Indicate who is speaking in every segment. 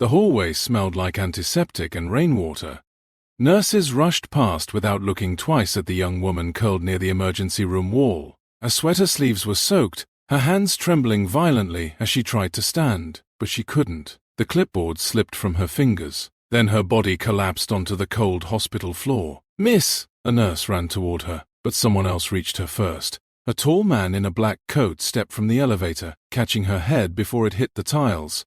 Speaker 1: The hallway smelled like antiseptic and rainwater. Nurses rushed past without looking twice at the young woman curled near the emergency room wall. Her sweater sleeves were soaked, her hands trembling violently as she tried to stand, but she couldn't. The clipboard slipped from her fingers. Then her body collapsed onto the cold hospital floor. "Miss!" A nurse ran toward her, but someone else reached her first. A tall man in a black coat stepped from the elevator, catching her head before it hit the tiles.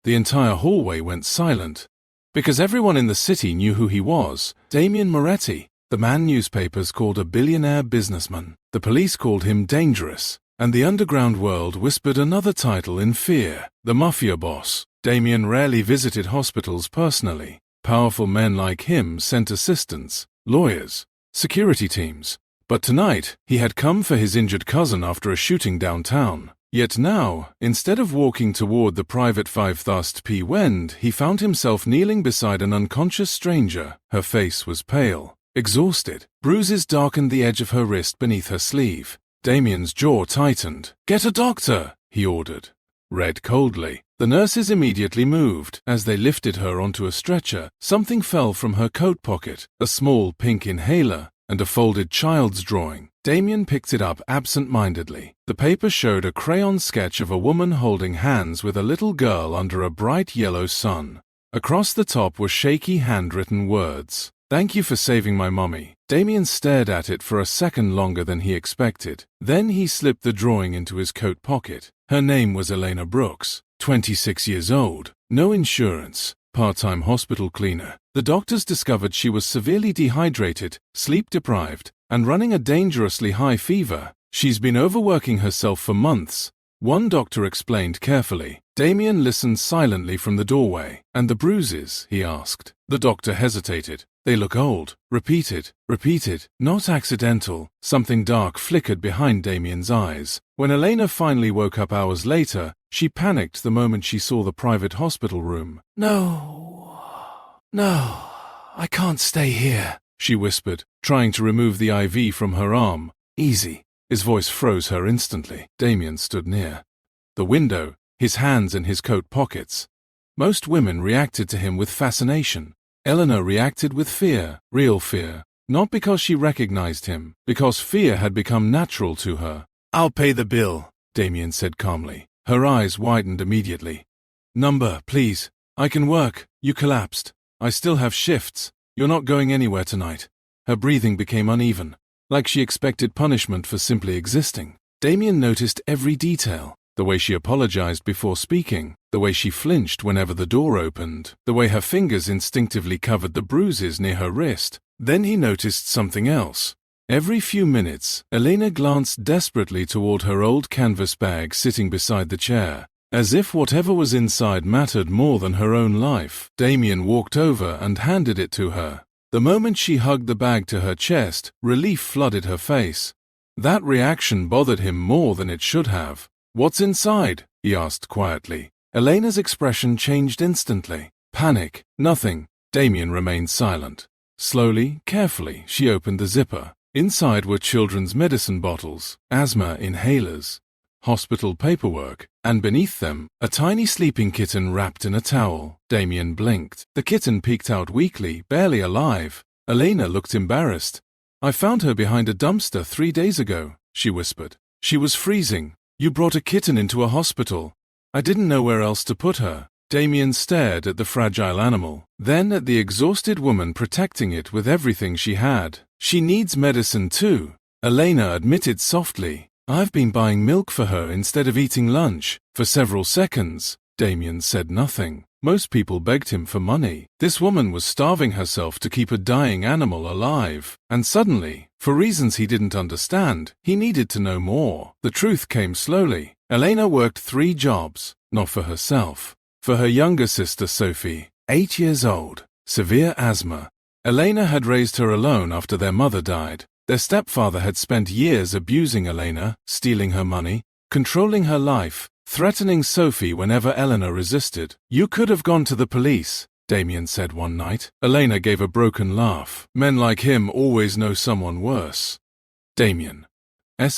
Speaker 1: The entire hallway went silent. Because everyone in the city knew who he was, Damien Moretti, the man newspapers called a billionaire businessman. The police called him dangerous, and the underground world whispered another title in fear, the Mafia boss. Damien rarely visited hospitals personally. Powerful men like him sent assistants, lawyers, security teams. But tonight, he had come for his injured cousin after a shooting downtown. Yet now, instead of walking toward the private 5th he found himself kneeling beside an unconscious stranger. Her face was pale, exhausted. Bruises darkened the edge of her wrist beneath her sleeve. Damien's jaw tightened. "Get a doctor," he ordered. Read coldly. The nurses immediately moved. As they lifted her onto a stretcher, something fell from her coat pocket, a small pink inhaler, and a folded child's drawing. Damien picked it up absent-mindedly. The paper showed a crayon sketch of a woman holding hands with a little girl under a bright yellow sun. Across the top were shaky handwritten words. "Thank you for saving my mommy." Damien stared at it for a second longer than he expected. Then he slipped the drawing into his coat pocket. Her name was Elena Brooks, 26 years old, no insurance, part-time hospital cleaner. The doctors discovered she was severely dehydrated, sleep-deprived, and running a dangerously high fever. "She's been overworking herself for months," one doctor explained carefully. Damien listened silently from the doorway. "And the bruises?" he asked. The doctor hesitated. "They look old." Repeated. "Not accidental." Something dark flickered behind Damien's eyes. When Elena finally woke up hours later, she panicked the moment she saw the private hospital room. No, I can't stay here," she whispered, trying to remove the IV from her arm. "Easy." His voice froze her instantly. Damien stood near the window, his hands in his coat pockets. Most women reacted to him with fascination. Eleanor reacted with fear, real fear, not because she recognized him, because fear had become natural to her. "I'll pay the bill," Damien said calmly. Her eyes widened immediately. "Number, please. I can work." "You collapsed. I still have shifts. You're not going anywhere tonight." Her breathing became uneven, like she expected punishment for simply existing. Damien noticed every detail. The way she apologized before speaking, the way she flinched whenever the door opened, the way her fingers instinctively covered the bruises near her wrist. Then he noticed something else. Every few minutes, Elena glanced desperately toward her old canvas bag sitting beside the chair, as if whatever was inside mattered more than her own life. Damien walked over and handed it to her. The moment she hugged the bag to her chest, relief flooded her face. That reaction bothered him more than it should have. "What's inside?" he asked quietly. Elena's expression changed instantly. Panic. Nothing. Damien remained silent. Slowly, carefully, she opened the zipper. Inside were children's medicine bottles, asthma inhalers, hospital paperwork, and beneath them, a tiny sleeping kitten wrapped in a towel. Damien blinked. The kitten peeked out weakly, barely alive. Elena looked embarrassed. "I found her behind a dumpster 3 days ago," she whispered. "She was freezing. You brought a kitten into a hospital. I didn't know where else to put her." Damien stared at the fragile animal, then at the exhausted woman protecting it with everything she had. "She needs medicine too," Elena admitted softly. "I've been buying milk for her instead of eating lunch." For several seconds, Damien said nothing. Most people begged him for money. This woman was starving herself to keep a dying animal alive. And suddenly, for reasons he didn't understand, he needed to know more. The truth came slowly. Elena worked 3 jobs, not for herself. For her younger sister Sophie, 8 years old, severe asthma. Elena had raised her alone after their mother died. Their stepfather had spent years abusing Elena, stealing her money, controlling her life, threatening Sophie whenever Eleanor resisted. "You could have gone to the police," Damien said one night. Elena gave a broken laugh. "Men like him always know someone worse." Damien's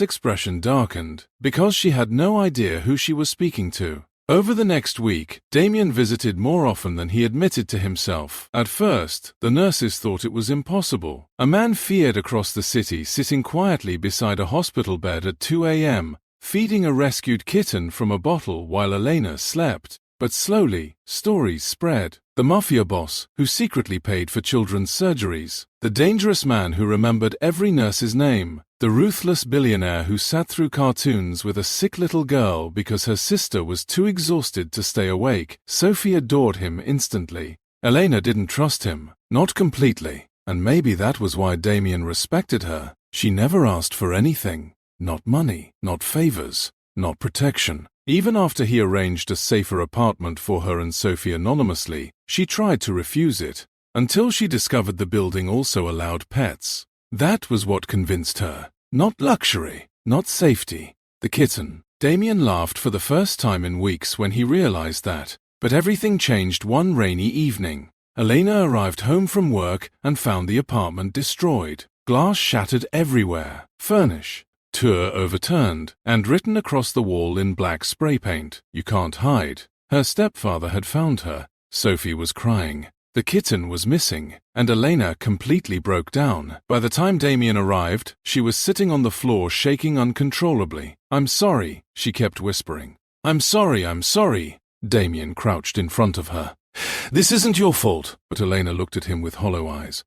Speaker 1: expression darkened, because she had no idea who she was speaking to. Over the next week, Damien visited more often than he admitted to himself. At first, the nurses thought it was impossible. A man feared across the city sitting quietly beside a hospital bed at 2 a.m., feeding a rescued kitten from a bottle while Elena slept. But slowly, stories spread. The Mafia boss, who secretly paid for children's surgeries. The dangerous man who remembered every nurse's name. The ruthless billionaire who sat through cartoons with a sick little girl because her sister was too exhausted to stay awake. Sophie adored him instantly. Elena didn't trust him. Not completely. And maybe that was why Damien respected her. She never asked for anything. Not money, not favors, not protection. Even after he arranged a safer apartment for her and Sophie anonymously, she tried to refuse it, until she discovered the building also allowed pets. That was what convinced her. Not luxury, not safety. The kitten. Damien laughed for the first time in weeks when he realized that. But everything changed one rainy evening. Elena arrived home from work and found the apartment destroyed. Glass shattered everywhere. Furniture overturned, and written across the wall in black spray paint, "You can't hide." Her stepfather had found her. Sophie was crying. The kitten was missing, and Elena completely broke down. By the time Damien arrived, she was sitting on the floor shaking uncontrollably. "I'm sorry," she kept whispering. I'm sorry." Damien crouched in front of her. "This isn't your fault." But Elena looked at him with hollow eyes.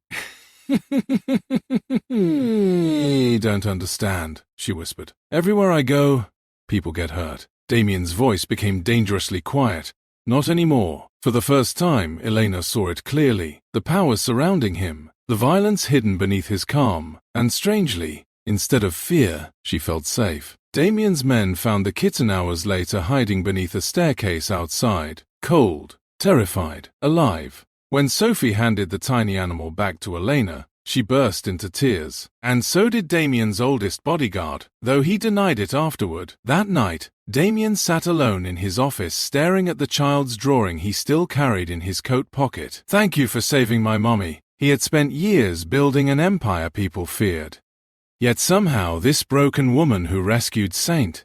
Speaker 1: "You don't understand," she whispered. "Everywhere I go, people get hurt." Damien's voice became dangerously quiet. Not anymore. For the first time, Elena saw it clearly. The power surrounding him, the violence hidden beneath his calm. And strangely, instead of fear, she felt safe. Damien's men found the kitten hours later hiding beneath a staircase outside. Cold, terrified, alive. When Sophie handed the tiny animal back to Elena, she burst into tears. And so did Damien's oldest bodyguard, though he denied it afterward. That night, Damien sat alone in his office staring at the child's drawing he still carried in his coat pocket. "Thank you for saving my mommy." He had spent years building an empire people feared. Yet somehow this broken woman who rescued Saint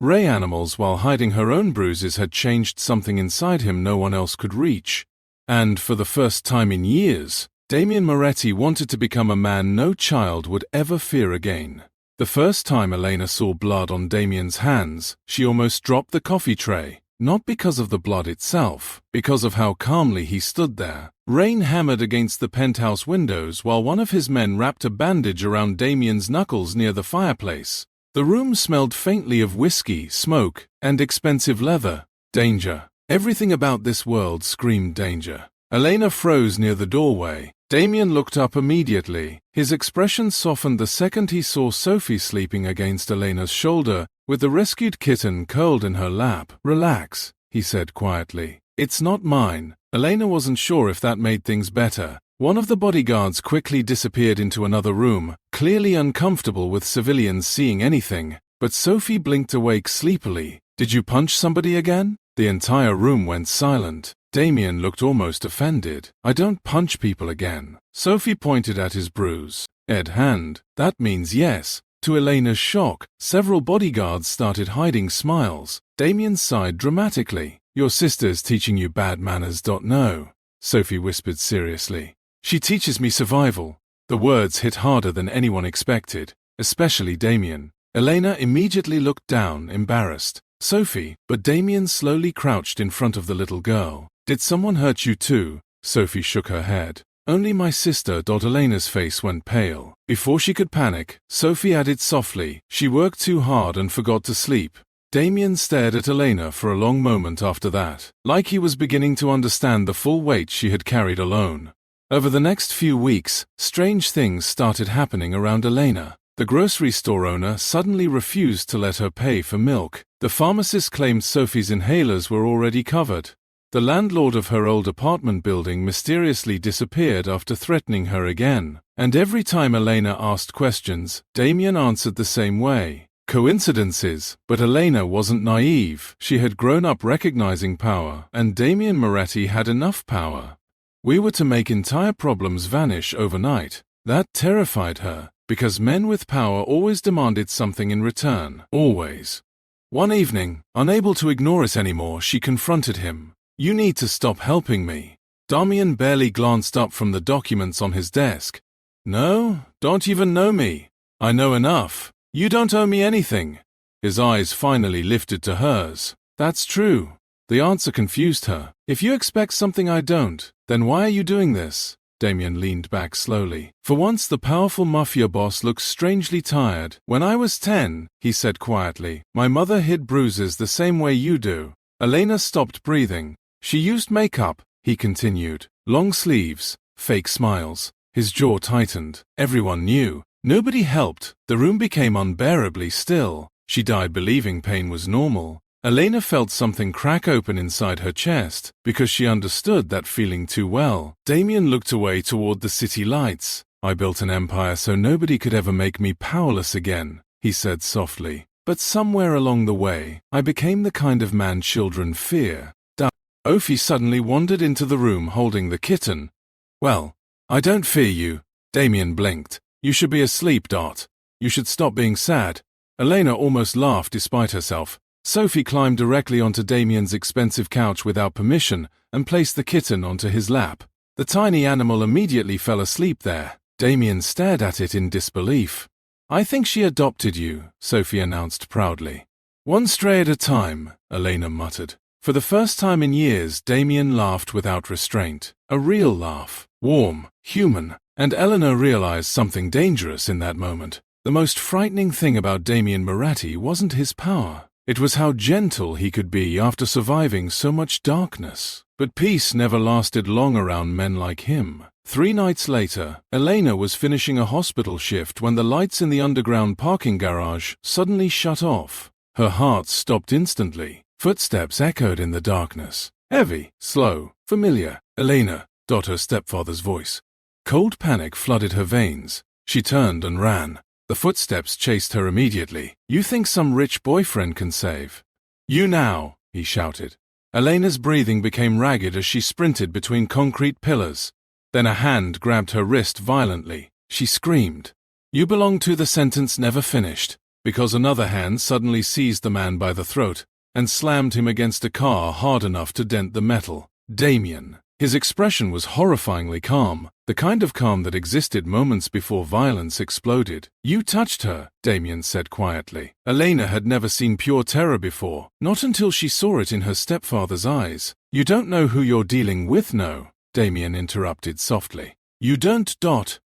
Speaker 1: Ray animals while hiding her own bruises had changed something inside him no one else could reach. And for the first time in years, Damien Moretti wanted to become a man no child would ever fear again. The first time Elena saw blood on Damien's hands, she almost dropped the coffee tray. Not because of the blood itself, because of how calmly he stood there. Rain hammered against the penthouse windows while one of his men wrapped a bandage around Damien's knuckles near the fireplace. The room smelled faintly of whiskey, smoke, and expensive leather. Danger. Everything about this world screamed danger. Elena froze near the doorway. Damien looked up immediately. His expression softened the second he saw Sophie sleeping against Elena's shoulder, with the rescued kitten curled in her lap. "Relax," he said quietly. "It's not mine." Elena wasn't sure if that made things better. One of the bodyguards quickly disappeared into another room, clearly uncomfortable with civilians seeing anything. But Sophie blinked awake sleepily. "Did you punch somebody again?" The entire room went silent. Damien looked almost offended. "I don't punch people again." Sophie pointed at his bruise. "Ed hand. That means yes." To Elena's shock, several bodyguards started hiding smiles. Damien sighed dramatically. "Your sister's teaching you bad manners. No," Sophie whispered seriously. "She teaches me survival." The words hit harder than anyone expected, especially Damien. Elena immediately looked down, embarrassed. "Sophie," but Damien slowly crouched in front of the little girl. "Did someone hurt you too?" Sophie shook her head. "Only my sister." Elena's face went pale. Before she could panic, Sophie added softly, "She worked too hard and forgot to sleep." Damien stared at Elena for a long moment after that, like he was beginning to understand the full weight she had carried alone. Over the next few weeks, strange things started happening around Elena. The grocery store owner suddenly refused to let her pay for milk. The pharmacist claimed Sophie's inhalers were already covered. The landlord of her old apartment building mysteriously disappeared after threatening her again. And every time Elena asked questions, Damien answered the same way. Coincidences, but Elena wasn't naive. She had grown up recognizing power, and Damien Moretti had enough power. We were to make entire problems vanish overnight. That terrified her, because men with power always demanded something in return. Always. One evening, unable to ignore it anymore, she confronted him. "You need to stop helping me." Damian barely glanced up from the documents on his desk. "No, don't even know me. I know enough. You don't owe me anything." His eyes finally lifted to hers. "That's true." The answer confused her. "If you expect something I don't, then why are you doing this?" Damian leaned back slowly. For once, the powerful Mafia boss looked strangely tired. "When I was 10, he said quietly, my mother hid bruises the same way you do." Elena stopped breathing. "She used makeup," he continued. "Long sleeves, fake smiles." His jaw tightened. Everyone knew. Nobody helped. The room became unbearably still. She died believing pain was normal. Elena felt something crack open inside her chest, because she understood that feeling too well. Damian looked away toward the city lights. "I built an empire so nobody could ever make me powerless again," he said softly. "But somewhere along the way, I became the kind of man children fear." Ophi suddenly wandered into the room holding the kitten. "Well, I don't fear you." Damian blinked. "You should be asleep, Dot. You should stop being sad." Elena almost laughed despite herself. Sophie climbed directly onto Damian's expensive couch without permission and placed the kitten onto his lap. The tiny animal immediately fell asleep there. Damian stared at it in disbelief. "I think she adopted you," Sophie announced proudly. "One stray at a time," Elena muttered. For the first time in years, Damian laughed without restraint. A real laugh. Warm, human. And Eleanor realized something dangerous in that moment. The most frightening thing about Damian Moretti wasn't his power. It was how gentle he could be after surviving so much darkness. But peace never lasted long around men like him. 3 nights later, Elena was finishing a hospital shift when the lights in the underground parking garage suddenly shut off. Her heart stopped instantly. Footsteps echoed in the darkness. Heavy, slow, familiar. "Elena," her stepfather's voice. Cold panic flooded her veins. She turned and ran. The footsteps chased her immediately. "You think some rich boyfriend can save?" "You now," he shouted. Elena's breathing became ragged as she sprinted between concrete pillars. Then a hand grabbed her wrist violently. She screamed. "You belong to," the sentence never finished, because another hand suddenly seized the man by the throat and slammed him against a car hard enough to dent the metal. Damian. His expression was horrifyingly calm, the kind of calm that existed moments before violence exploded. "You touched her," Damian said quietly. Elena had never seen pure terror before, not until she saw it in her stepfather's eyes. "You don't know who you're dealing with, no," Damian interrupted softly. "You don't.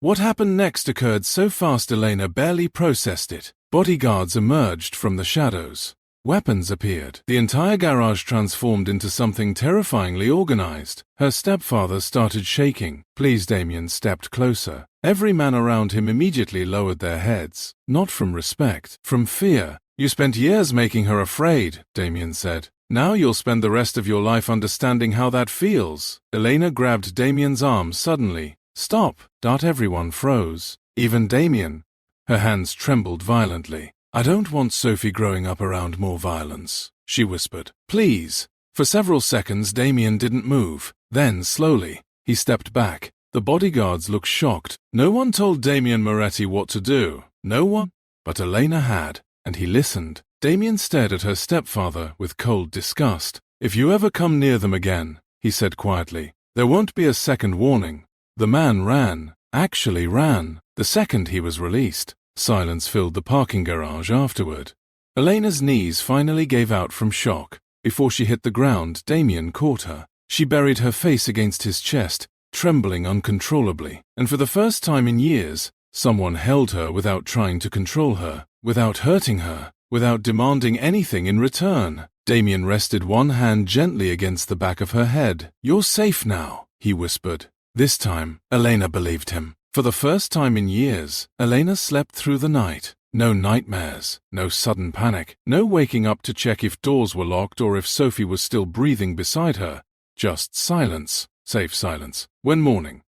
Speaker 1: What happened next occurred so fast Elena barely processed it. Bodyguards emerged from the shadows. Weapons appeared. The entire garage transformed into something terrifyingly organized. Her stepfather started shaking. "Please," Damian stepped closer. Every man around him immediately lowered their heads. Not from respect, from fear. "You spent years making her afraid," Damian said. "Now you'll spend the rest of your life understanding how that feels." Elena grabbed Damian's arm suddenly. "Stop!" Everyone froze. Even Damian. Her hands trembled violently. "I don't want Sophie growing up around more violence," she whispered. "Please." For several seconds, Damian didn't move. Then, slowly, he stepped back. The bodyguards looked shocked. No one told Damian Moretti what to do. No one. But Elena had, and he listened. Damian stared at her stepfather with cold disgust. "If you ever come near them again," he said quietly, "there won't be a second warning." The man ran, actually ran, the second he was released. Silence filled the parking garage afterward. Elena's knees finally gave out from shock. Before she hit the ground, Damian caught her. She buried her face against his chest, trembling uncontrollably. And for the first time in years, someone held her without trying to control her, without hurting her, without demanding anything in return. Damian rested one hand gently against the back of her head. "You're safe now," he whispered. This time, Elena believed him. For the first time in years, Elena slept through the night. No nightmares, no sudden panic, no waking up to check if doors were locked or if Sophie was still breathing beside her. Just silence, safe silence. When morning,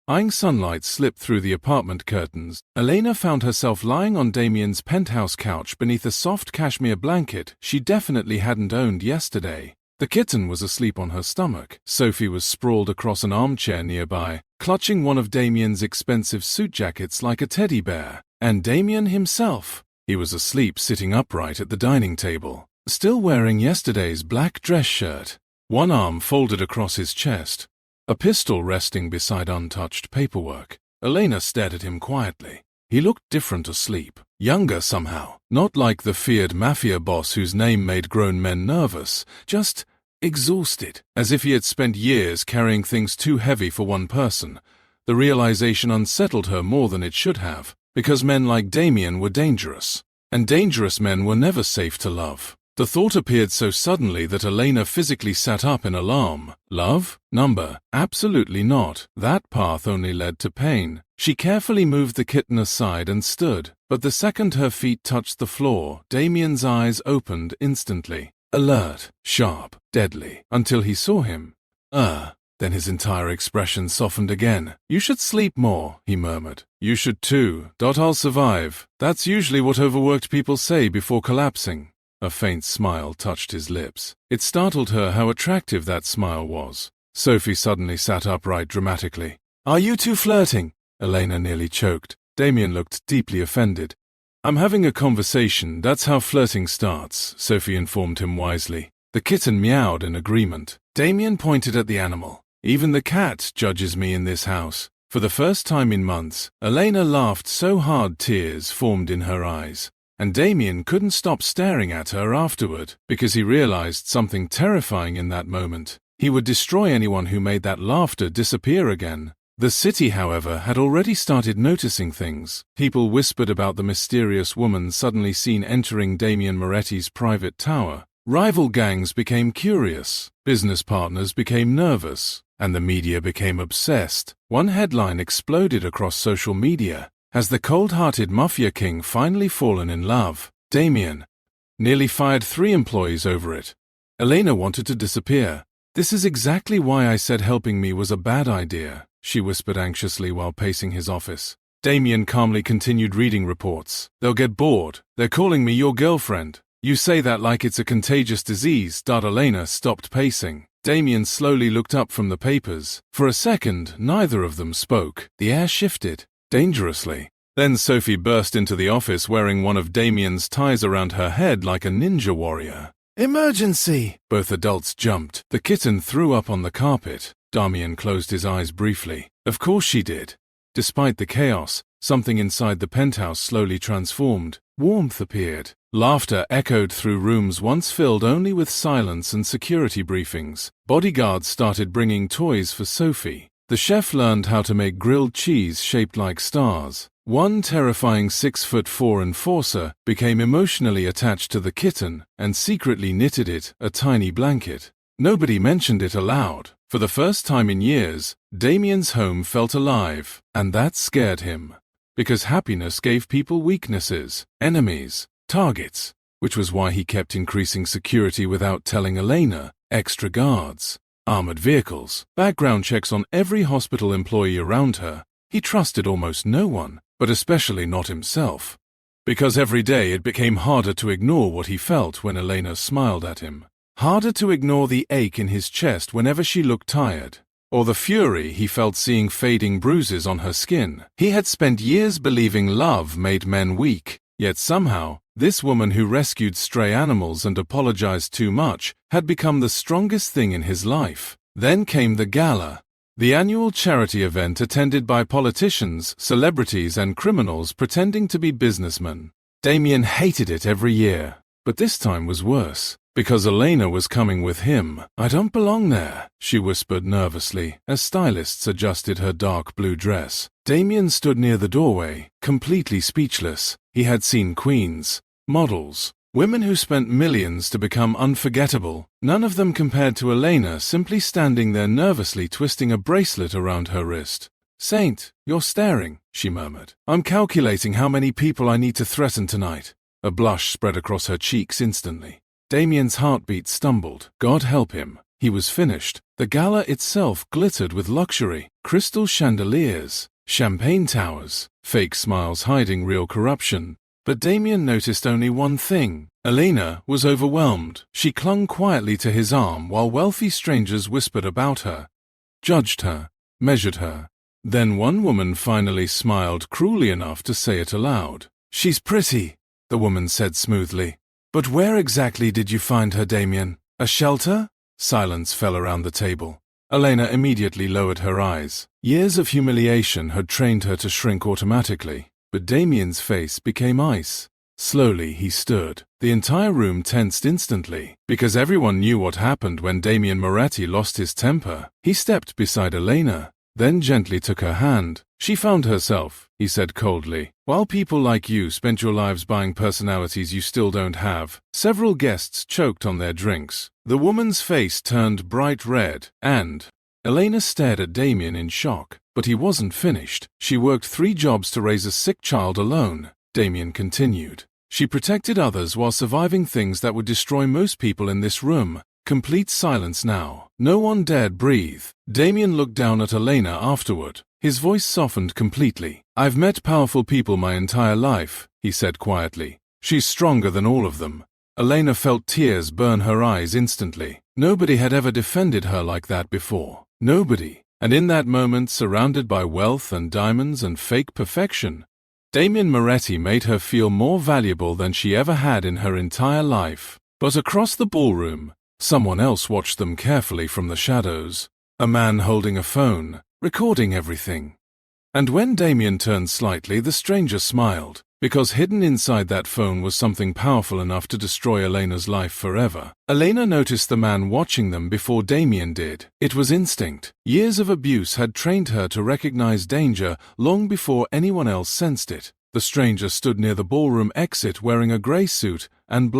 Speaker 1: eyeing sunlight slipped through the apartment curtains, Elena found herself lying on Damian's penthouse couch beneath a soft cashmere blanket she definitely hadn't owned yesterday. The kitten was asleep on her stomach. Sophie was sprawled across an armchair nearby, clutching one of Damian's expensive suit jackets like a teddy bear. And Damian himself, He was asleep sitting upright at the dining table, still wearing yesterday's black dress shirt, one arm folded across his chest, a pistol resting beside untouched paperwork. Elena stared at him quietly. He looked different asleep, younger somehow, not like the feared Mafia boss whose name made grown men nervous, just exhausted, as if he had spent years carrying things too heavy for one person. The realization unsettled her more than it should have, because men like Damien were dangerous, and dangerous men were never safe to love. The thought appeared so suddenly that Elena physically sat up in alarm. Love? Number? Absolutely not. That path only led to pain. She carefully moved the kitten aside and stood, but the second her feet touched the floor, Damien's eyes opened instantly. Alert, sharp, deadly, until he saw him. Then his entire expression softened again. You should sleep more, he murmured. You should too. I'll survive. That's usually what overworked people say before collapsing. A faint smile touched his lips. It startled her how attractive that smile was. Sophie suddenly sat upright dramatically. Are you two flirting? Elena nearly choked. Damien looked deeply offended. I'm having a conversation, that's how flirting starts, Sophie informed him wisely. The kitten meowed in agreement. Damien pointed at the animal. Even the cat judges me in this house. For the first time in months, Elena laughed so hard tears formed in her eyes. And Damien couldn't stop staring at her afterward, because he realized something terrifying in that moment. He would destroy anyone who made that laughter disappear again. The city, however, had already started noticing things. People whispered about the mysterious woman suddenly seen entering Damien Moretti's private tower. Rival gangs became curious, business partners became nervous, and the media became obsessed. One headline exploded across social media. Has the cold-hearted Mafia king finally fallen in love? Damien nearly fired 3 employees over it. Elena wanted to disappear. This is exactly why I said helping me was a bad idea, she whispered anxiously while pacing his office. Damien calmly continued reading reports. They'll get bored. They're calling me your girlfriend. You say that like it's a contagious disease. Elena stopped pacing. Damien slowly looked up from the papers. For a second, neither of them spoke. The air shifted. Dangerously. Then Sophie burst into the office wearing one of Damien's ties around her head like a ninja warrior. Emergency! Both adults jumped. The kitten threw up on the carpet. Damien closed his eyes briefly. Of course she did. Despite the chaos, something inside the penthouse slowly transformed. Warmth appeared. Laughter echoed through rooms once filled only with silence and security briefings. Bodyguards started bringing toys for Sophie. The chef learned how to make grilled cheese shaped like stars. One terrifying 6'4" enforcer became emotionally attached to the kitten and secretly knitted it a tiny blanket. Nobody mentioned it aloud. For the first time in years, Damien's home felt alive, and that scared him. Because happiness gave people weaknesses, enemies, targets, which was why he kept increasing security without telling Elena. Extra guards, armored vehicles, background checks on every hospital employee around her. He trusted almost no one, but especially not himself. Because every day it became harder to ignore what he felt when Elena smiled at him. Harder to ignore the ache in his chest whenever she looked tired, or the fury he felt seeing fading bruises on her skin. He had spent years believing love made men weak, yet somehow, this woman who rescued stray animals and apologized too much had become the strongest thing in his life. Then came the gala, the annual charity event attended by politicians, celebrities, and criminals pretending to be businessmen. Damien hated it every year, but this time was worse, because Elena was coming with him. I don't belong there, she whispered nervously, as stylists adjusted her dark blue dress. Damien stood near the doorway, completely speechless. He had seen queens, models, women who spent millions to become unforgettable, none of them compared to Elena simply standing there nervously twisting a bracelet around her wrist. Saint, you're staring, she murmured. I'm calculating how many people I need to threaten tonight. A blush spread across her cheeks instantly. Damien's heartbeat stumbled. God help him. He was finished. The gala itself glittered with luxury, crystal chandeliers, champagne towers, fake smiles hiding real corruption. But Damien noticed only one thing. Elena was overwhelmed. She clung quietly to his arm while wealthy strangers whispered about her, judged her, measured her. Then one woman finally smiled cruelly enough to say it aloud. She's pretty. the woman said smoothly. But where exactly did you find her, Damien? A shelter? Silence fell around the table. Elena immediately lowered her eyes. Years of humiliation had trained her to shrink automatically, but Damien's face became ice. Slowly he stood. The entire room tensed instantly, because everyone knew what happened when Damien Moretti lost his temper. He stepped beside Elena, then gently took her hand. She found herself, he said coldly. While people like you spent your lives buying personalities you still don't have, several guests choked on their drinks. The woman's face turned bright red, and Elena stared at Damien in shock. But he wasn't finished. She worked 3 jobs to raise a sick child alone, Damien continued. She protected others while surviving things that would destroy most people in this room. Complete silence now. No one dared breathe. Damien looked down at Elena afterward. His voice softened completely. I've met powerful people my entire life, he said quietly. She's stronger than all of them. Elena felt tears burn her eyes instantly. Nobody had ever defended her like that before. Nobody. And in that moment, surrounded by wealth and diamonds and fake perfection, Damien Moretti made her feel more valuable than she ever had in her entire life. But across the ballroom, someone else watched them carefully from the shadows. A man holding a phone, recording everything. And when Damien turned slightly, the stranger smiled, because hidden inside that phone was something powerful enough to destroy Elena's life forever. Elena noticed the man watching them before Damien did. It was instinct. Years of abuse had trained her to recognize danger long before anyone else sensed it. The stranger stood near the ballroom exit wearing a gray suit and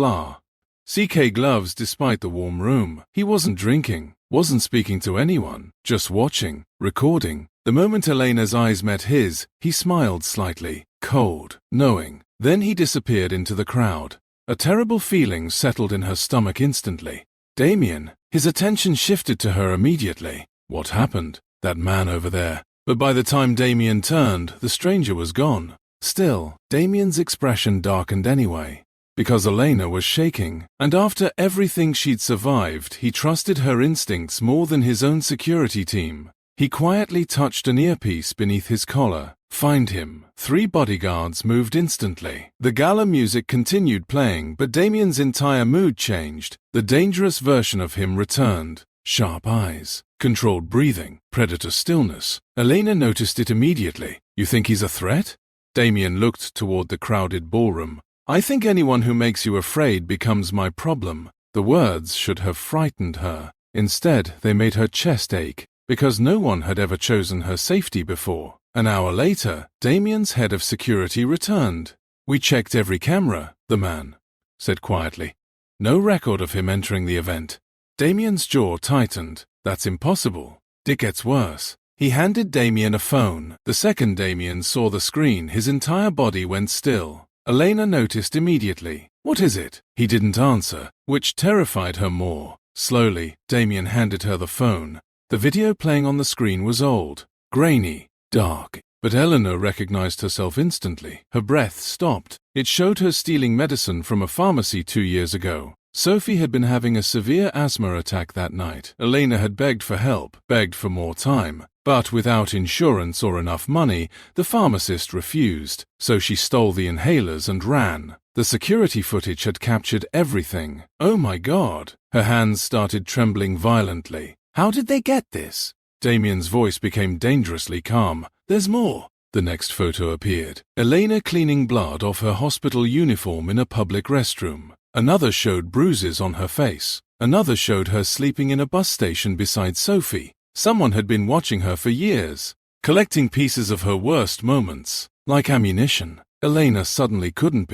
Speaker 1: CK gloves despite the warm room. He wasn't drinking, wasn't speaking to anyone, just watching, recording. The moment Elena's eyes met his, he smiled slightly, cold, knowing. Then he disappeared into the crowd. A terrible feeling settled in her stomach instantly. Damien, his attention shifted to her immediately. What happened? That man over there. But by the time Damien turned, the stranger was gone. Still, Damien's expression darkened anyway. Because Elena was shaking, and after everything she'd survived, he trusted her instincts more than his own security team. He quietly touched an earpiece beneath his collar. Find him. 3 bodyguards moved instantly. The gala music continued playing, but Damien's entire mood changed. The dangerous version of him returned. Sharp eyes, controlled breathing, predator stillness. Elena noticed it immediately. You think he's a threat? Damien looked toward the crowded ballroom. I think anyone who makes you afraid becomes my problem. The words should have frightened her. Instead, they made her chest ache, because no one had ever chosen her safety before. An hour later, Damien's head of security returned. We checked every camera, the man said quietly. No record of him entering the event. Damien's jaw tightened. That's impossible. It gets worse. He handed Damien a phone. The second Damien saw the screen, his entire body went still. Elena noticed immediately. What is it? He didn't answer, which terrified her more. Slowly, Damien handed her the phone. The video playing on the screen was old, grainy, dark. But Eleanor recognized herself instantly. Her breath stopped. It showed her stealing medicine from a pharmacy 2 years ago. Sophie had been having a severe asthma attack that night. Elena had begged for help, begged for more time. But without insurance or enough money, the pharmacist refused. So she stole the inhalers and ran. The security footage had captured everything. Oh my God! Her hands started trembling violently. How did they get this? Damien's voice became dangerously calm. There's more. The next photo appeared. Elena cleaning blood off her hospital uniform in a public restroom. Another showed bruises on her face. Another showed her sleeping in a bus station beside Sophie. Someone had been watching her for years, collecting pieces of her worst moments. Like ammunition. Elena suddenly couldn't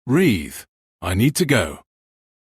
Speaker 1: breathe. I need to go.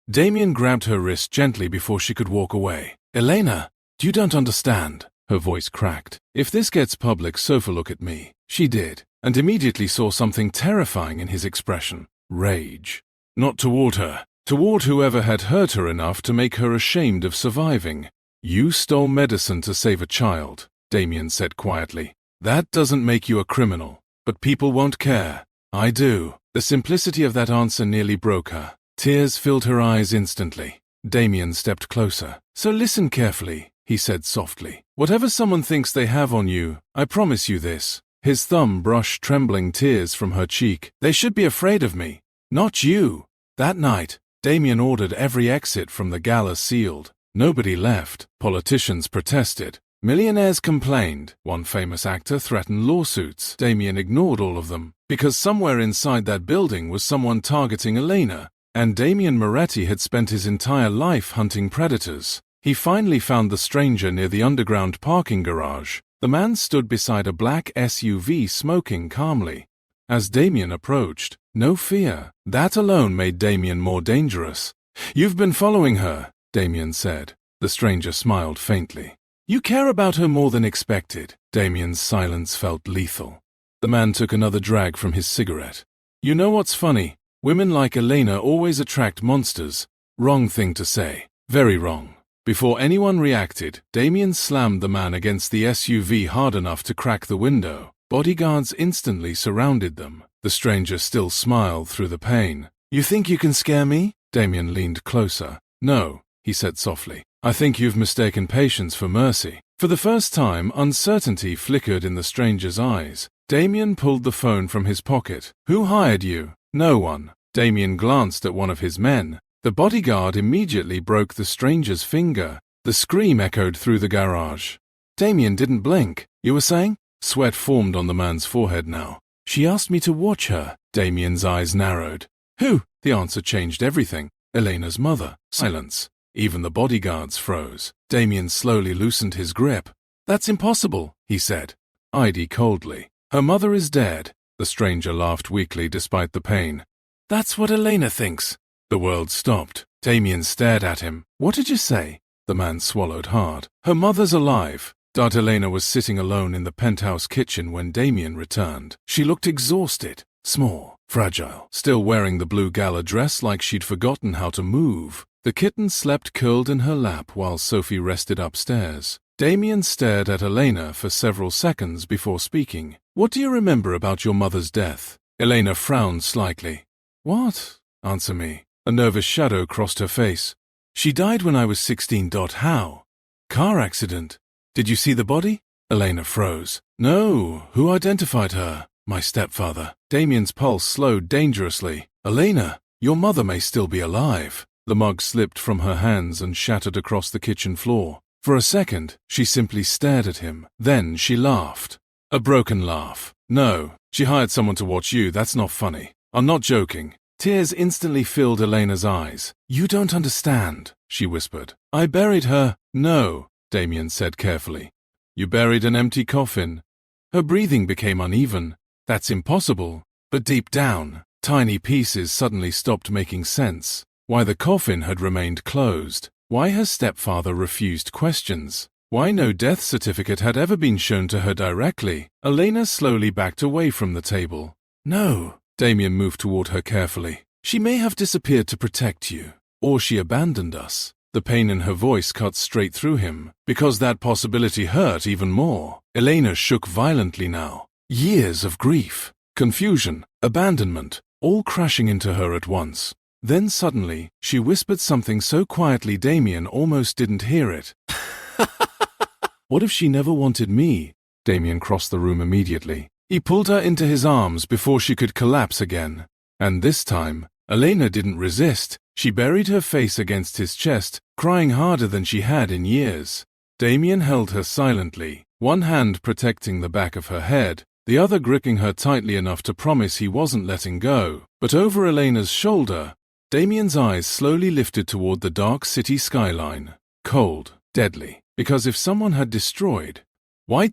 Speaker 1: Damien grabbed her wrist gently before she could walk away. Elena, you don't understand. Her voice cracked. If this gets public, Sophie, look at me. She did, and immediately saw something terrifying in his expression. Rage. Not toward her. Toward whoever had hurt her enough to make her ashamed of surviving. You stole medicine to save a child, Damien said quietly. That doesn't make you a criminal. But people won't care. I do. The simplicity of that answer nearly broke her. Tears filled her eyes instantly. Damien stepped closer. So listen carefully, he said softly. Whatever someone thinks they have on you, I promise you this. His thumb brushed trembling tears from her cheek. They should be afraid of me. Not you. That night, Damien ordered every exit from the gala sealed. Nobody left. Politicians protested. Millionaires complained. One famous actor threatened lawsuits. Damien ignored all of them, because somewhere inside that building was someone targeting Elena, and Damien Moretti had spent his entire life hunting predators. He finally found the stranger near the underground parking garage. The man stood beside a black SUV smoking calmly. As Damien approached, no fear. That alone made Damien more dangerous. "You've been following her," Damien said. The stranger smiled faintly. "You care about her more than expected." Damien's silence felt lethal. The man took another drag from his cigarette. "You know what's funny? Women like Elena always attract monsters." Wrong thing to say. Very wrong. Before anyone reacted, Damien slammed the man against the SUV hard enough to crack the window. Bodyguards instantly surrounded them. The stranger still smiled through the pain. "You think you can scare me?" Damien leaned closer. "No," he said softly. "I think you've mistaken patience for mercy." For the first time, uncertainty flickered in the stranger's eyes. Damien pulled the phone from his pocket. "Who hired you?" "No one." Damien glanced at one of his men. The bodyguard immediately broke the stranger's finger. The scream echoed through the garage. Damien didn't blink. "You were saying?" Sweat formed on the man's forehead now. "She asked me to watch her." Damien's eyes narrowed. "Who?" The answer changed everything. "Elena's mother." Silence. Even the bodyguards froze. Damien slowly loosened his grip. "That's impossible," he said. Eyed coldly. "Her mother is dead." The stranger laughed weakly despite the pain. "That's what Elena thinks." The world stopped. Damien stared at him. "What did you say?" The man swallowed hard. "Her mother's alive." Elena was sitting alone in the penthouse kitchen when Damien returned. She looked exhausted, small, fragile, still wearing the blue gala dress like she'd forgotten how to move. The kitten slept curled in her lap while Sophie rested upstairs. Damien stared at Elena for several seconds before speaking. "What do you remember about your mother's death?" Elena frowned slightly. "What? Answer me." A nervous shadow crossed her face. "She died when I was 16. How?" "Car accident." "Did you see the body?" Elena froze. "No. Who identified her?" "My stepfather." Damien's pulse slowed dangerously. "Elena, your mother may still be alive." The mug slipped from her hands and shattered across the kitchen floor. For a second, she simply stared at him. Then she laughed. A broken laugh. "No, she hired someone to watch you. That's not funny. I'm not joking." Tears instantly filled Elena's eyes. "You don't understand," she whispered. "I buried her." "No," Damien said carefully. "You buried an empty coffin." Her breathing became uneven. "That's impossible." But deep down, tiny pieces suddenly stopped making sense. Why the coffin had remained closed. Why her stepfather refused questions. Why no death certificate had ever been shown to her directly. Elena slowly backed away from the table. "No." Damien moved toward her carefully. "She may have disappeared to protect you. Or she abandoned us." The pain in her voice cut straight through him, because that possibility hurt even more. Elena shook violently now. Years of grief, confusion, abandonment, all crashing into her at once. Then suddenly, she whispered something so quietly Damien almost didn't hear it. "What if she never wanted me?" Damien crossed the room immediately. He pulled her into his arms before she could collapse again. And this time, Elena didn't resist. She buried her face against his chest, crying harder than she had in years. Damien held her silently, one hand protecting the back of her head, the other gripping her tightly enough to promise he wasn't letting go. But over Elena's shoulder, Damien's eyes slowly lifted toward the dark city skyline. Cold, deadly, because if someone had destroyed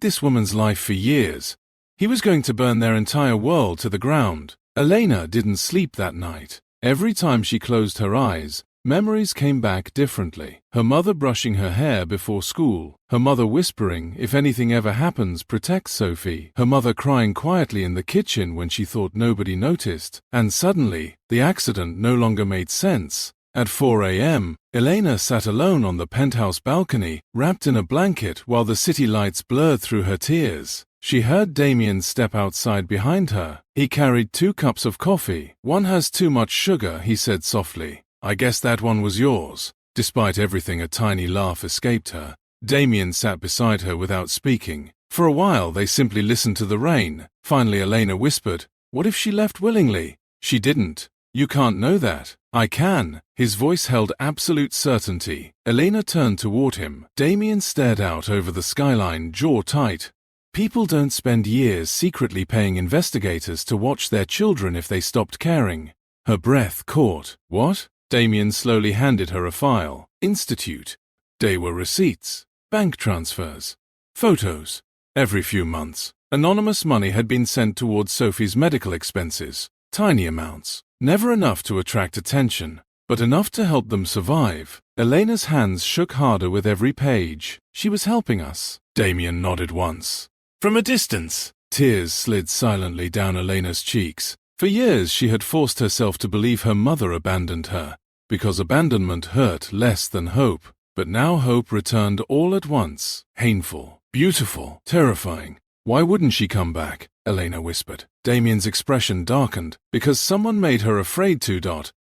Speaker 1: this woman's life for years, he was going to burn their entire world to the ground. Elena didn't sleep that night. Every time she closed her eyes, memories came back differently. Her mother brushing her hair before school. Her mother whispering, "If anything ever happens, protect Sophie." Her mother crying quietly in the kitchen when she thought nobody noticed. And suddenly, the accident no longer made sense. At 4 a.m., Elena sat alone on the penthouse balcony, wrapped in a blanket while the city lights blurred through her tears. She heard Damien step outside behind her. He carried 2 cups of coffee. "One has too much sugar," he said softly. "I guess that one was yours." Despite everything, a tiny laugh escaped her. Damien sat beside her without speaking. For a while, they simply listened to the rain. Finally, Elena whispered, "What if she left willingly?" She didn't. You can't know that. I can. His voice held absolute certainty. Elena turned toward him. Damien stared out over the skyline, jaw tight. People don't spend years secretly paying investigators to watch their children if they stopped caring. Her breath caught. What? Damien slowly handed her a file. Institute. They were receipts, bank transfers, photos. Every few months, anonymous money had been sent towards Sophie's medical expenses. Tiny amounts. Never enough to attract attention, but enough to help them survive. Elena's hands shook harder with every page. She was helping us. Damien nodded once. From a distance. Tears slid silently down Elena's cheeks. For years she had forced herself to believe her mother abandoned her, because abandonment hurt less than hope. But now hope returned all at once. Painful, beautiful, terrifying. Why wouldn't she come back? Elena whispered. Damien's expression darkened, because someone made her afraid to.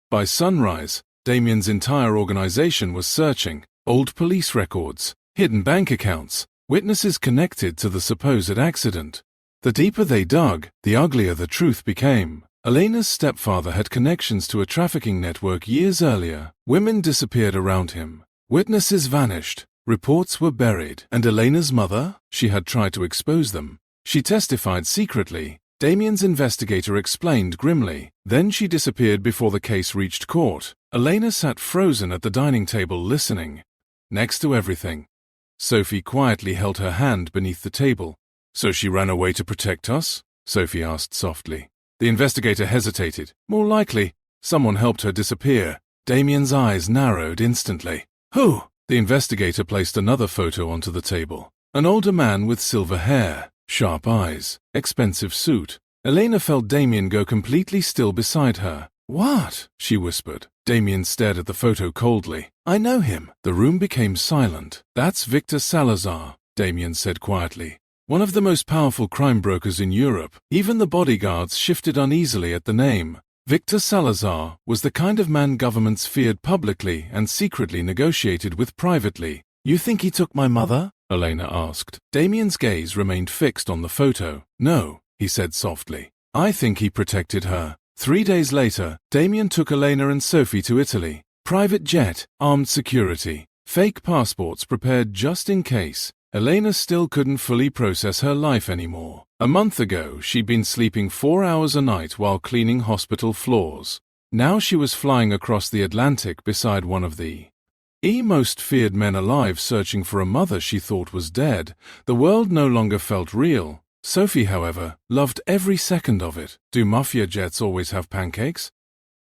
Speaker 1: By sunrise, Damien's entire organization was searching. Old police records, hidden bank accounts, witnesses connected to the supposed accident. The deeper they dug, the uglier the truth became. Elena's stepfather had connections to a trafficking network years earlier. Women disappeared around him. Witnesses vanished. Reports were buried. And Elena's mother? She had tried to expose them. She testified secretly. Damien's investigator explained grimly. Then she disappeared before the case reached court. Elena sat frozen at the dining table listening. Next to everything. Sophie quietly held her hand beneath the table. So she ran away to protect us? Sophie asked softly. The investigator hesitated. More likely, someone helped her disappear. Damien's eyes narrowed instantly. Who? The investigator placed another photo onto the table. An older man with silver hair, sharp eyes, expensive suit. Elena felt Damien go completely still beside her. What? She whispered. Damien stared at the photo coldly. I know him. The room became silent. That's Victor Salazar, Damien said quietly. One of the most powerful crime brokers in Europe. Even the bodyguards shifted uneasily at the name. Victor Salazar was the kind of man governments feared publicly and secretly negotiated with privately. You think he took my mother? Elena asked. Damien's gaze remained fixed on the photo. No, he said softly. I think he protected her. 3 days later, Damien took Elena and Sophie to Italy. Private jet, armed security, fake passports prepared just in case. Elena still couldn't fully process her life anymore. A month ago, she'd been sleeping 4 hours a night while cleaning hospital floors. Now she was flying across the Atlantic beside one of the most feared men alive, searching for a mother she thought was dead. The world no longer felt real. Sophie, however, loved every second of it. Do Mafia jets always have pancakes?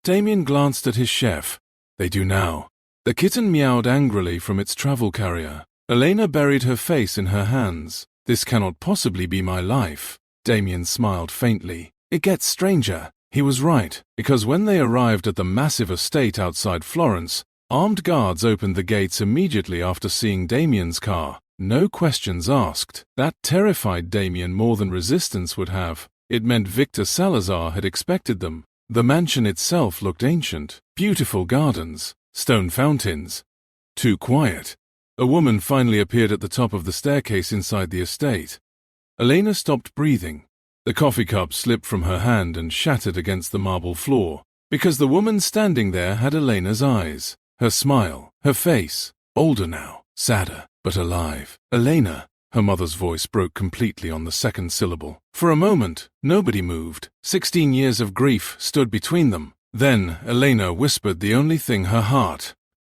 Speaker 1: Damien glanced at his chef. They do now. The kitten meowed angrily from its travel carrier. Elena buried her face in her hands. This cannot possibly be my life. Damien smiled faintly. It gets stranger. He was right, because when they arrived at the massive estate outside Florence, armed guards opened the gates immediately after seeing Damien's car. No questions asked. That terrified Damien more than resistance would have. It meant Victor Salazar had expected them. The mansion itself looked ancient. Beautiful gardens, stone fountains. Too quiet. A woman finally appeared at the top of the staircase inside the estate. Elena stopped breathing. The coffee cup slipped from her hand and shattered against the marble floor, because the woman standing there had Elena's eyes, her smile, her face, older now, sadder, but alive. Elena, her mother's voice broke completely on the second syllable. For a moment, nobody moved. 16 years of grief stood between them. Then Elena whispered the only thing her heart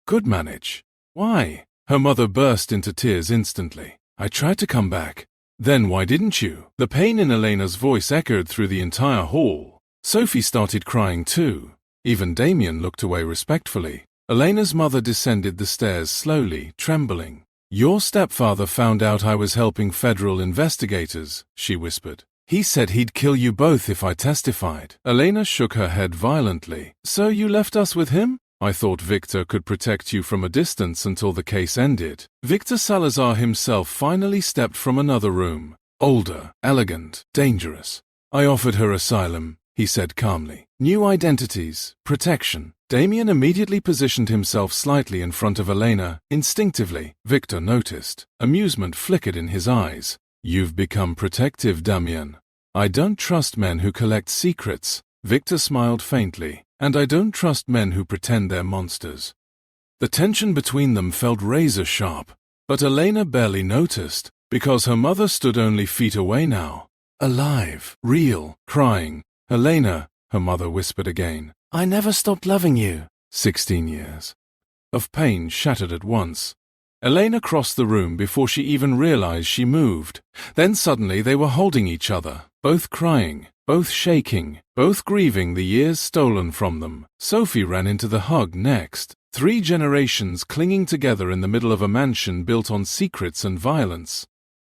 Speaker 1: could manage. Why? Her mother burst into tears instantly. I tried to come back. Then why didn't you? The pain in Elena's voice echoed through the entire hall. Sophie started crying too. Even Damien looked away respectfully. Elena's mother descended the stairs slowly, trembling. Your stepfather found out I was helping federal investigators, she whispered. He said he'd kill you both if I testified. Elena shook her head violently. So you left us with him? I thought Victor could protect you from a distance until the case ended. Victor Salazar himself finally stepped from another room. Older, elegant, dangerous. I offered her asylum, he said calmly. New identities, protection. Damien immediately positioned himself slightly in front of Elena. Instinctively, Victor noticed. Amusement flickered in his eyes. You've become protective, Damien. I don't trust men who collect secrets. Victor smiled faintly. and I don't trust men who pretend they're monsters." The tension between them felt razor-sharp, but Elena barely noticed, because her mother stood only feet away now. Alive, real, crying. "Elena," her mother whispered again, "I never stopped loving you." 16 years of pain shattered at once. Elena crossed the room before she even realized she moved. Then suddenly they were holding each other, both crying, both shaking, both grieving the years stolen from them. Sophie ran into the hug next. 3 generations clinging together in the middle of a mansion built on secrets and violence.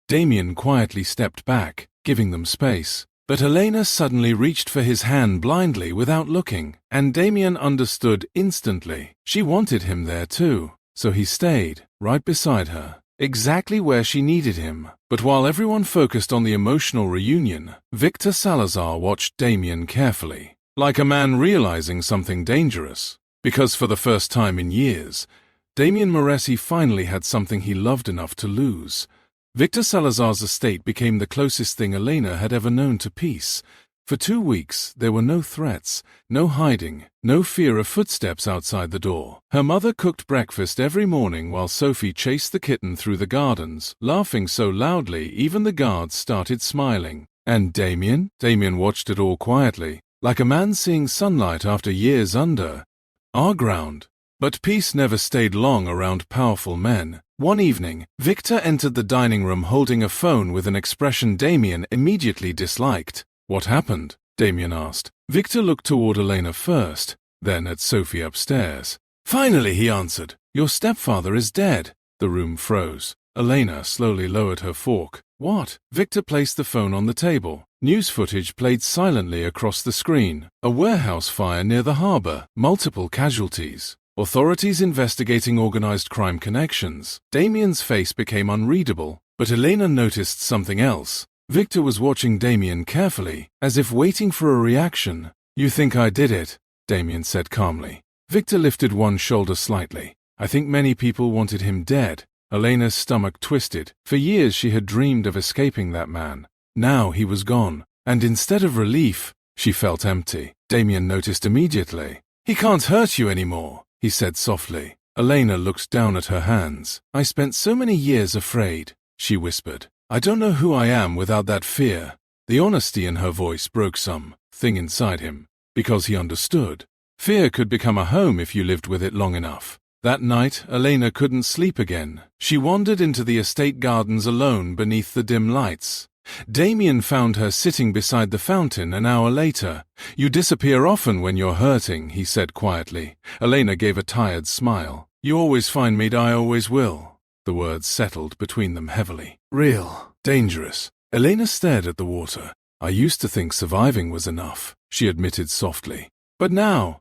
Speaker 1: Damien quietly stepped back, giving them space. But Elena suddenly reached for his hand blindly without looking, and Damien understood instantly. She wanted him there too, so he stayed, right beside her, exactly where she needed him. But while everyone focused on the emotional reunion, Victor Salazar watched Damien carefully, like a man realizing something dangerous. Because for the first time in years, Damien Moresi finally had something he loved enough to lose. Victor Salazar's estate became the closest thing Elena had ever known to peace. For 2 weeks, there were no threats, no hiding, no fear of footsteps outside the door. Her mother cooked breakfast every morning while Sophie chased the kitten through the gardens, laughing so loudly even the guards started smiling. And Damien watched it all quietly, like a man seeing sunlight after years under our ground. But peace never stayed long around powerful men. One evening, Victor entered the dining room holding a phone with an expression Damien immediately disliked. "What happened?" Damien asked. Victor looked toward Elena first, then at Sophie upstairs. "Finally," he answered. "Your stepfather is dead." The room froze. Elena slowly lowered her fork. "What?" Victor placed the phone on the table. News footage played silently across the screen. A warehouse fire near the harbor. Multiple casualties. Authorities investigating organized crime connections. Damien's face became unreadable, but Elena noticed something else. Victor was watching Damien carefully, as if waiting for a reaction. "You think I did it?" Damien said calmly. Victor lifted one shoulder slightly. "I think many people wanted him dead." Elena's stomach twisted. For years she had dreamed of escaping that man. Now he was gone, and instead of relief, she felt empty. Damien noticed immediately. "He can't hurt you anymore," he said softly. Elena looked down at her hands. "I spent so many years afraid," she whispered. "I don't know who I am without that fear." The honesty in her voice broke something inside him, because he understood. Fear could become a home if you lived with it long enough. That night, Elena couldn't sleep again. She wandered into the estate gardens alone beneath the dim lights. Damien found her sitting beside the fountain an hour later. "You disappear often when you're hurting," he said quietly. Elena gave a tired smile. "You always find me, I always will." The words settled between them heavily. "Real. Dangerous." Elena stared at the water. "I used to think surviving was enough," she admitted softly. "But now,"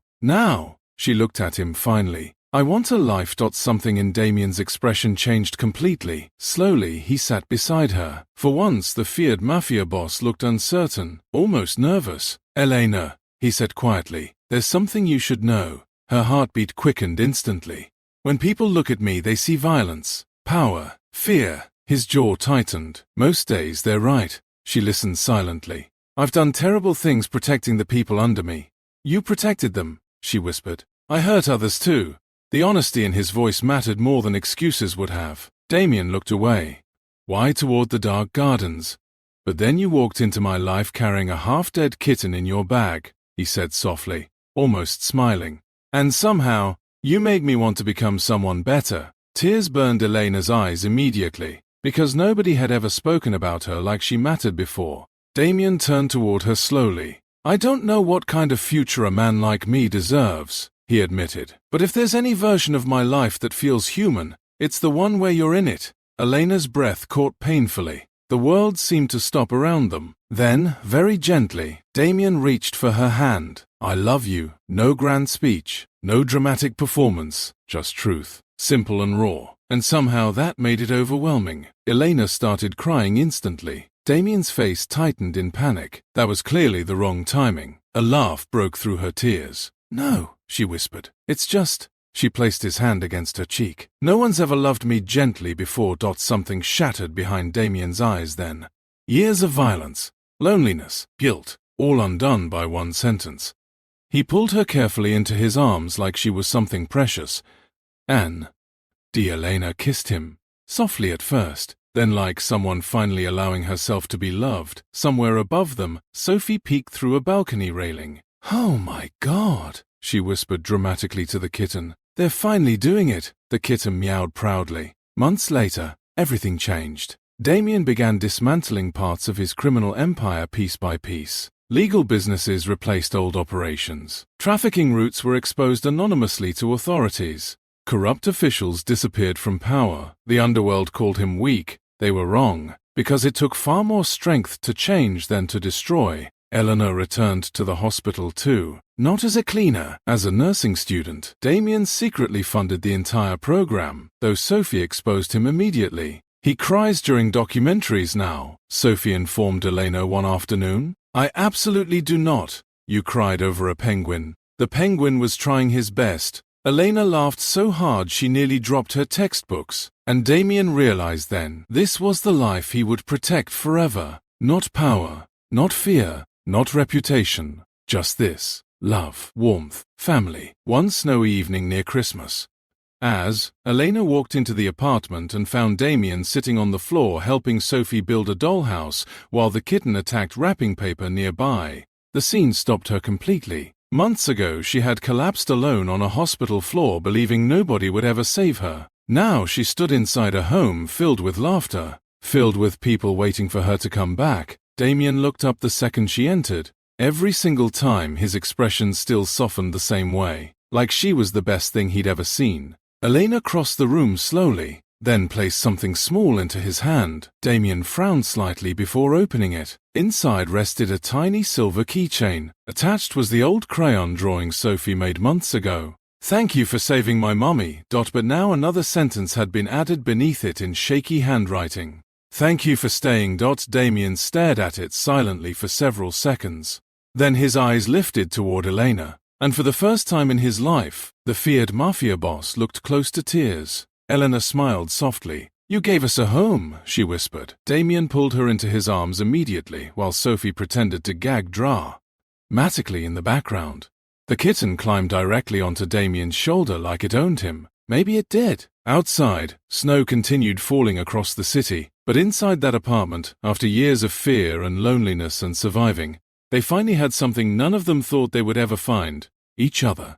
Speaker 1: she looked at him finally. "I want a life." Something in Damien's expression changed completely. Slowly, he sat beside her. For once, the feared Mafia boss looked uncertain, almost nervous. "Elena," he said quietly, "there's something you should know." Her heartbeat quickened instantly. "When people look at me, they see violence, power, fear." His jaw tightened. "Most days, they're right." She listened silently. "I've done terrible things protecting the people under me." "You protected them," she whispered. "I hurt others too." The honesty in his voice mattered more than excuses would have. Damien looked away. "Why toward the dark gardens?" "But then you walked into my life carrying a half-dead kitten in your bag," he said softly, almost smiling. "And somehow, you made me want to become someone better." Tears burned Elena's eyes immediately, because nobody had ever spoken about her like she mattered before. Damien turned toward her slowly. "I don't know what kind of future a man like me deserves," he admitted. "But if there's any version of my life that feels human, it's the one where you're in it." Elena's breath caught painfully. The world seemed to stop around them. Then, very gently, Damien reached for her hand. "I love you." No grand speech, no dramatic performance, just truth, simple and raw. And somehow that made it overwhelming. Elena started crying instantly. Damien's face tightened in panic. That was clearly the wrong timing. A laugh broke through her tears. "No," she whispered. "It's just—" She placed his hand against her cheek. "No one's ever loved me gently before." Something shattered behind Damien's eyes then. Years of violence, loneliness, guilt, all undone by one sentence. He pulled her carefully into his arms like she was something precious. Anne. Elena kissed him, softly at first, then like someone finally allowing herself to be loved. Somewhere above them, Sophie peeked through a balcony railing. "Oh my God," she whispered dramatically to the kitten. "They're finally doing it." The kitten meowed proudly. Months later, everything changed. Damien began dismantling parts of his criminal empire piece by piece. Legal businesses replaced old operations. Trafficking routes were exposed anonymously to authorities. Corrupt officials disappeared from power. The underworld called him weak. They were wrong, because it took far more strength to change than to destroy. Eleanor returned to the hospital too. Not as a cleaner, as a nursing student. Damien secretly funded the entire program, though Sophie exposed him immediately. "He cries during documentaries now," Sophie informed Elena one afternoon. "I absolutely do not." "You cried over a penguin." "The penguin was trying his best." Elena laughed so hard she nearly dropped her textbooks, and Damien realized then this was the life he would protect forever. Not power, not fear, not reputation, just this: love, warmth, family. One snowy evening near Christmas, as Elena walked into the apartment and found Damien sitting on the floor helping Sophie build a dollhouse while the kitten attacked wrapping paper nearby, the scene stopped her completely. Months ago, she had collapsed alone on a hospital floor believing nobody would ever save her. Now she stood inside a home filled with laughter, filled with people waiting for her to come back. Damien looked up the second she entered. Every single time, his expression still softened the same way, like she was the best thing he'd ever seen. Elena crossed the room slowly, then placed something small into his hand. Damien frowned slightly before opening it. Inside rested a tiny silver keychain. Attached was the old crayon drawing Sophie made months ago. "Thank you for saving my mommy." But now another sentence had been added beneath it in shaky handwriting. "Thank you for staying." Damien stared at it silently for several seconds. Then his eyes lifted toward Elena, and for the first time in his life, the feared Mafia boss looked close to tears. Eleanor smiled softly. "You gave us a home," she whispered. Damien pulled her into his arms immediately, while Sophie pretended to gag dramatically in the background. The kitten climbed directly onto Damien's shoulder like it owned him. Maybe it did. Outside, snow continued falling across the city, but inside that apartment, after years of fear and loneliness and surviving, they finally had something none of them thought they would ever find: each other.